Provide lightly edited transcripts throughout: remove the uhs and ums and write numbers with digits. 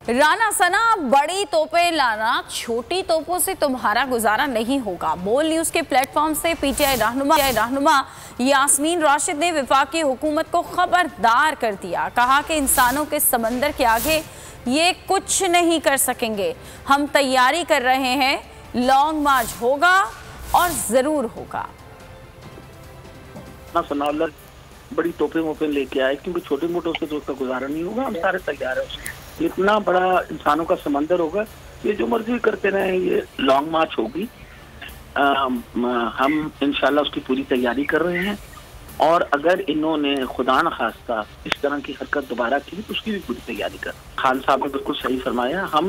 राना सना, बड़ी तोपें लाना, छोटी तोपों से तुम्हारा गुजारा नहीं होगा। बोल न्यूज के प्लेटफॉर्म से पीटीआई रहनुमा यास्मीन राशिद ने वफाकी हुकूमत को खबरदार कर दिया। कहा कि इंसानों के समंदर के आगे ये कुछ नहीं कर सकेंगे। हम तैयारी कर रहे हैं, लॉन्ग मार्च होगा और जरूर होगा। सना बड़ी तोपे मोपे लेके आए, क्योंकि छोटे मोटों से तो उसका गुजारा नहीं होगा। हम सारे तैयार है उसके। इतना बड़ा इंसानों का समंदर होगा, ये जो मर्जी करते रहे, ये लॉन्ग मार्च होगी। हम इंशाल्लाह उसकी पूरी तैयारी कर रहे हैं, और अगर इन्होंने खुदा न खास्ता इस तरह की हरकत दोबारा की तो उसकी भी पूरी तैयारी कर। खान साहब ने बिल्कुल सही फरमाया। हम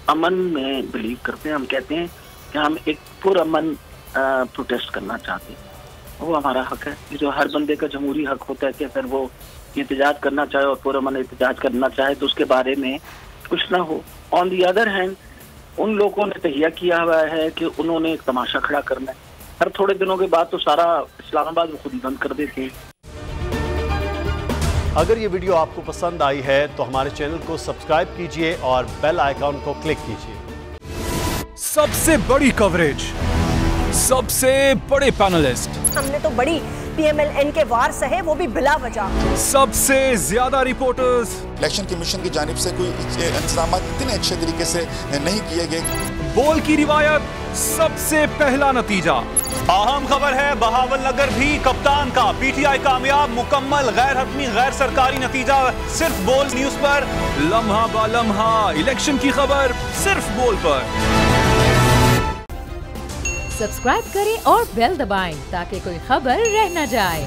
अमन में बिलीव करते हैं। हम कहते हैं कि हम एक पुरअमन प्रोटेस्ट करना चाहते हैं, वो हमारा हक है। जो हर बंदे का जमहूरी हक होता है कि अगर वो एहतजाज करना चाहे और पुरअमन एहतजाज करना चाहे तो उसके बारे में कुछ ना हो। ऑन दी अदर हैंड, उन लोगों ने तहिया किया हुआ है कि उन्होंने एक तमाशा खड़ा करना है। हर थोड़े दिनों के बाद तो सारा इस्लामाबाद खुद ही बंद कर देते हैं। अगर ये वीडियो आपको पसंद आई है तो हमारे चैनल को सब्सक्राइब कीजिए और बेल आइकॉन को क्लिक कीजिए। सबसे बड़ी कवरेज, सबसे बड़े पैनलिस्ट, हमने तो बड़ी पीएमएलएन के वार सहे, वो भी बिला वजह। सबसे ज्यादा रिपोर्टर्स। इलेक्शन कमीशन की जानिब से कोई इंतजाम इतने अच्छे तरीके से नहीं किए गए। बोल की रिवायत, सबसे पहला नतीजा। अहम खबर है बहावल नगर भी कप्तान का, पीटीआई कामयाब, मुकम्मल गैर हतमी गैर सरकारी नतीजा सिर्फ बोल न्यूज पर। लम्हा बा लम्हा इलेक्शन की खबर सिर्फ बोल पर। सब्सक्राइब करें और बेल दबाएं ताकि कोई खबर रह न जाए।